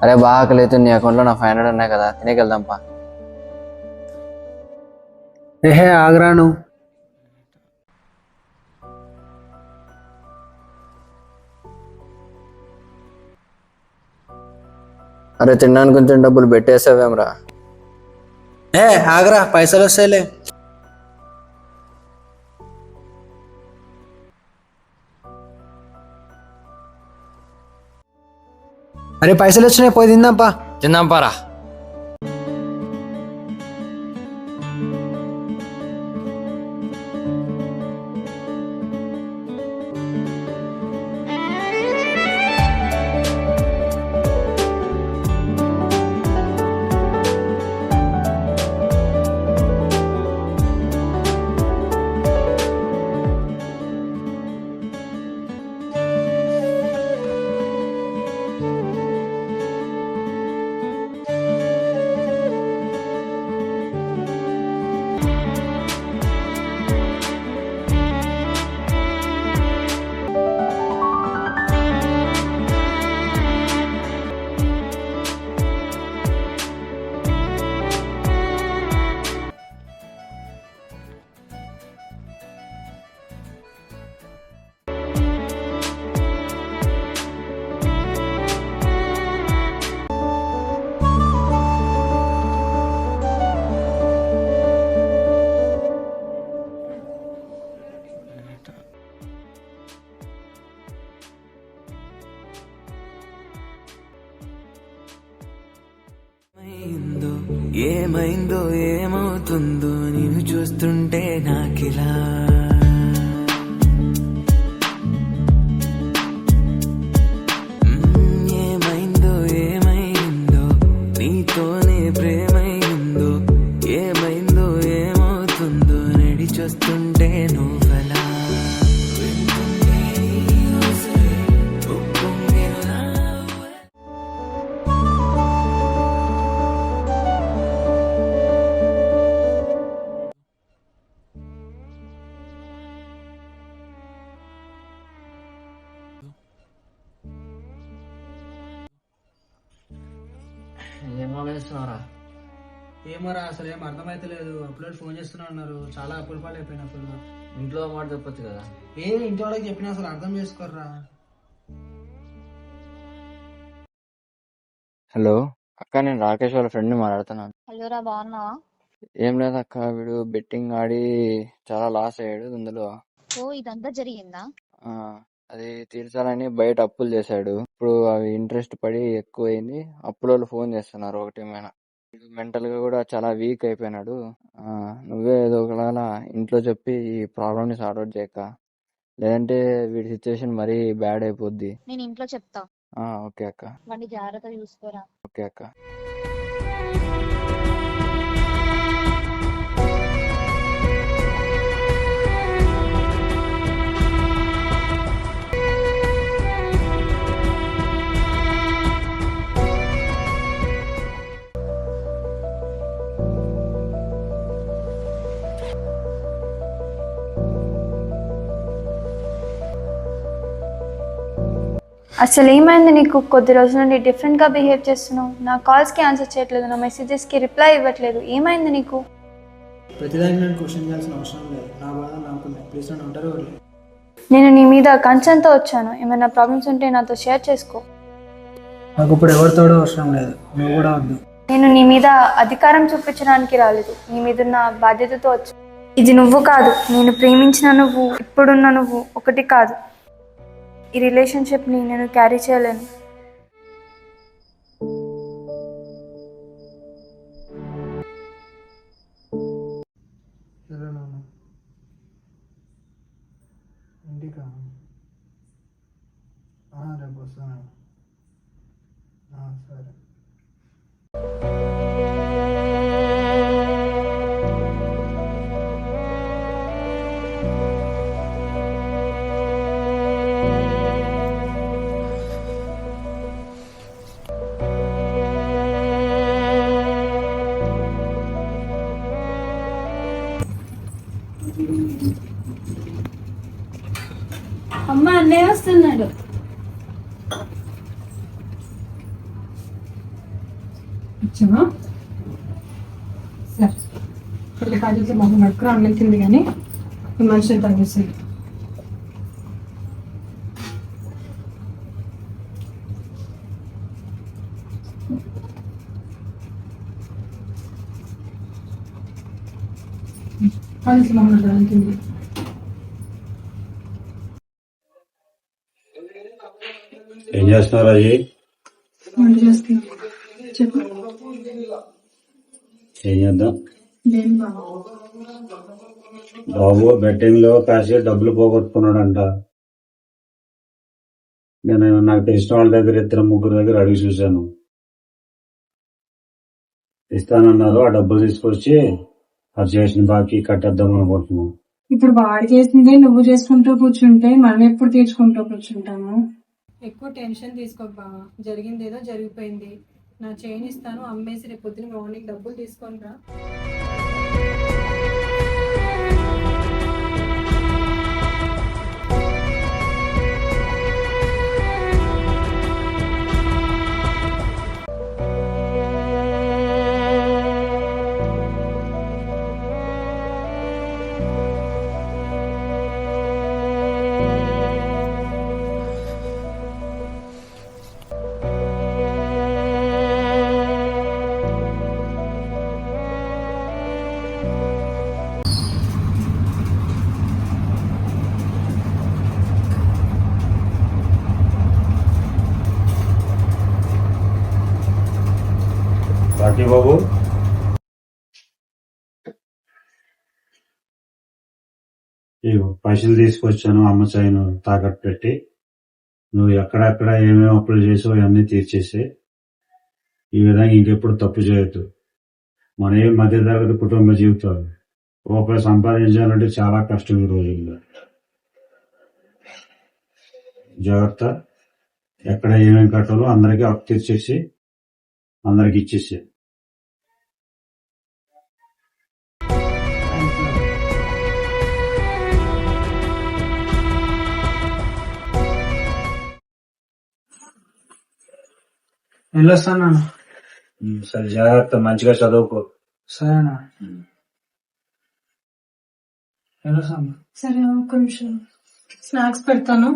అరే బాగా ఆకలి అవుతుంది, నీ అకౌంట్లో నా 500 ఉన్నాయి కదా, తినేకెళ్దాంపా. ఏహే ఆగ్రాను. అరే తినడానికి కొంచెం డబ్బులు పెట్టేసావేమ్రా? ఏ ఆగ్రా, పైసలు వస్తాయిలే. అరే పైసలు వచ్చినాయి, పోయి తిందాంపా. తిందాం పారా. ఏమైందో ఏమవుతుందో నేను చూస్తుంటే నాకిలా ఏమైందో ఏమైందో నీతోనే ప్రేమైందో ఏమైందో ఏమవుతుందో నడి చూస్తుంటే నువ్వలా వింటుంటే నీ ఊసరే ఉప్పొంగెను నా ఏం ఆలోచిస్తున్నారా? ఏమరా అసలు ఏం అర్థమైతలేదు. అప్పుడే ఫోన్ చేస్తున్నా అన్నారు, చాలా అప్పుల పాలు అయిపోయినా అప్పుడు. ఇంట్లో మాట చెప్పొచ్చు కదా. ఇంటి వాళ్ళకి చెప్పినా అసలు అర్థం చేసుకోర్రా. హలో అక్క, నేను రాకేష్ వాళ్ళ ఫ్రెండ్ని మాట్లాడుతున్నాను. హలో రా, బాగున్నావా? ఏం లేదు అక్క, వీడు బెట్టింగ్ ఆడి చాలా లాస్ అయ్యాడు అందులో. ఓ, ఇదంతా జరిగిందా? ఆ, అది తీర్చాలని బయట అప్పులు చేశాడు. ఇప్పుడు అవి ఇంట్రెస్ట్ పడి ఎక్కువైంది. అప్పుల వాళ్ళు ఫోన్ చేస్తున్నారు ఒకటేమైనా. మెంటల్ గా కూడా చాలా వీక్ అయిపోయినాడు. నువ్వే ఏదో ఒకలా ఇంట్లో చెప్పి ఈ ప్రాబ్లమ్ ని సార్ట్ అవుట్ చేయక, లేదంటే వీడి సిచ్యువేషన్ మరీ బ్యాడ్ అయిపోద్ది. నేను ఇంట్లో చెప్తా. ఓకే అక్క. వాడిని జాగ్రత్తగా చూసుకోరా. ఓకే అక్క. అసలు ఏమైంది నీకు? కొద్ది రోజుల నుండి డిఫరెంట్గా బిహేవ్ చేస్తున్నావు. నా కాల్స్కి ఆన్సర్ చేయట్లేదు, నా మెసేజెస్కి రిప్లై ఇవ్వట్లేదు. ఏమైంది నీకు? ప్రతిదానికి నేను క్వశ్చన్ చేయాల్సిన అవసరం లేదు. నా బాధ నాకున్నాయి. ప్లీజ్ నన్ను ఉంటారు వాళ్ళు. నేను నీ మీద కన్సర్న్తో వచ్చాను. ఏమైనా ప్రాబ్లమ్స్ ఉంటే నాతో షేర్ చేసుకో. నాకు ఇప్పుడు ఎవరితోడో అవసరం లేదు, నువ్వు కూడా వద్దు. నేను నీ మీద అధికారం చూపించడానికి రాలేదు, నీ మీదున్న బాధ్యతతో వచ్చాను. ఇది నువ్వు కాదు, నేను ప్రేమించిన నువ్వు, ఇప్పుడున్న నువ్వు ఒకటి కాదు. ఈ రిలేషన్షిప్ని నేను క్యారీ చేయలేను. ఇంటికా? రేపు వస్తాను. సరే. అమ్మ, అన్నయ్య వస్తున్నాడు. వచ్చావా? సరే పెళ్లి కాజేసి మొహం నడుకురా అన్నెళ్తుంది కానీ ఈ మనిషిని తగ్గిస్తుంది. కాజేసి మొహం నడుకురా. ఏం చేస్తున్నారు అయ్యి? వంట చేస్తున్నా. చెప్పు. ఏం చేద్దాం? దేని బాబు? బాబు బెట్టింగ్ లో కాసి డబ్బులు పోగొట్టుకున్నాడంట. నాకు తెలిసిన వాళ్ళ దగ్గర 2-3 దగ్గర అడిగి చూశాను. ఇస్తానన్నారు. ఆ డబ్బులు తీసుకొచ్చి అది చేసిన బాకీ కట్టేద్దాం అనుకుంటున్నాం. ఇప్పుడు వాడు చేసిందే నువ్వు చేసుకుంటూ కూర్చుంటే మనం ఎప్పుడు తీర్చుకుంటూ కూర్చుంటాము? ఎక్కువ టెన్షన్ తీసుకోకు బావా. జరిగింది ఏదో జరిగిపోయింది. నా చైన్ ఇస్తాను, అమ్మేసి రేపు పొద్దున మార్నింగ్ డబ్బులు తీసుకొని రా. బాకీ బాబు పైసలు తీసుకొచ్చాను. అమ్మ చైన్ తాకట్టు పెట్టి నువ్వు ఎక్కడెక్కడ ఏమేమి అప్పులు చేసావు అవన్నీ తీర్చేసి ఈ విధంగా ఇంకెప్పుడు తప్పు చేయొద్దు. మన ఏ మధ్యతరగతి కుటుంబ జీవితాలు రూపాయి సంపాదించాలంటే చాలా కష్టం ఈ రోజుల్లో. జాగ్రత్త. ఎక్కడ ఏమేమి కట్టాలో అందరికీ అప్పు తీర్చేసి అందరికి ఇచ్చేసి. వెళ్ళొస్తాను. సరే జాగ్రత్త, మంచిగా చదువుకో. సరేనా? వెళ్ళొస్తాను. సరే ఒక్క నిమిషం స్నాక్స్ పెడతాను,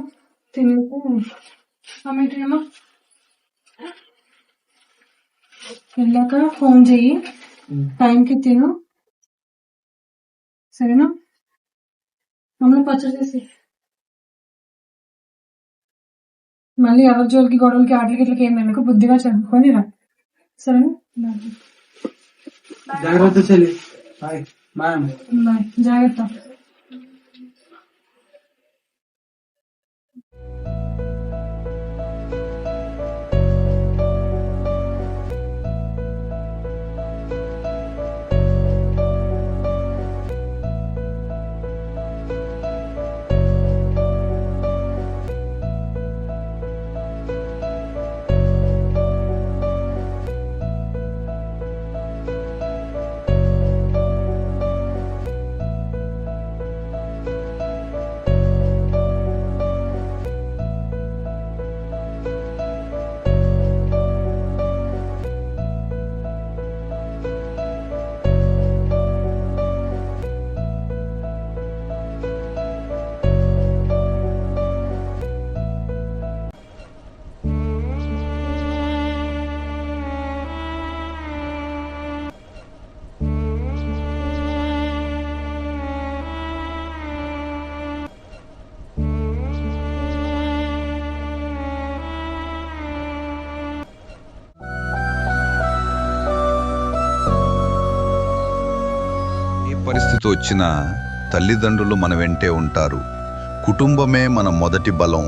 తినేసి అమ్మేమా వెళ్ళాక ఫోన్ చెయ్యి. టైంకి తిను, సరేనా? మమ్మల్ని పచ్చడి చేసి మళ్ళీ ఎవరి జోలికి గొడవలకి ఆటలకి ఇట్లకి ఏం వెనక బుద్ధిగా చదువుకొని రా, సరేనా? జాగ్రత్త చెల్లి. బాయ్. బాయ్. బాయ్. జాగ్రత్త. పరిస్థితి వచ్చినా తల్లిదండ్రులు మన వెంటే ఉంటారు. కుటుంబమే మన మొదటి బలం,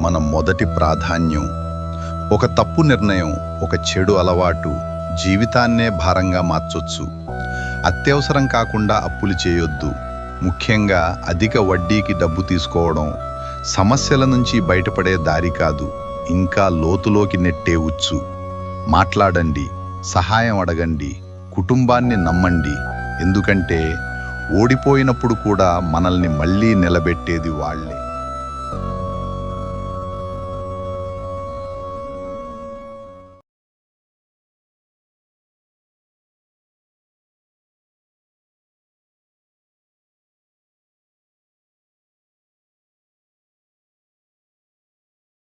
మన మొదటి ప్రాధాన్యం. ఒక తప్పు నిర్ణయం, ఒక చెడు అలవాటు జీవితాన్నే భారంగా మార్చొచ్చు. అత్యవసరం కాకుండా అప్పులు చేయొద్దు. ముఖ్యంగా అధిక వడ్డీకి డబ్బు తీసుకోవడం సమస్యల నుంచి బయటపడే దారి కాదు, ఇంకా లోతులోకి నెట్టే ఉచ్చు. మాట్లాడండి, సహాయం అడగండి, కుటుంబాన్ని నమ్మండి. ఎందుకంటే ఓడిపోయినప్పుడు కూడా మనల్ని మళ్ళీ నిలబెట్టేది వాళ్ళే.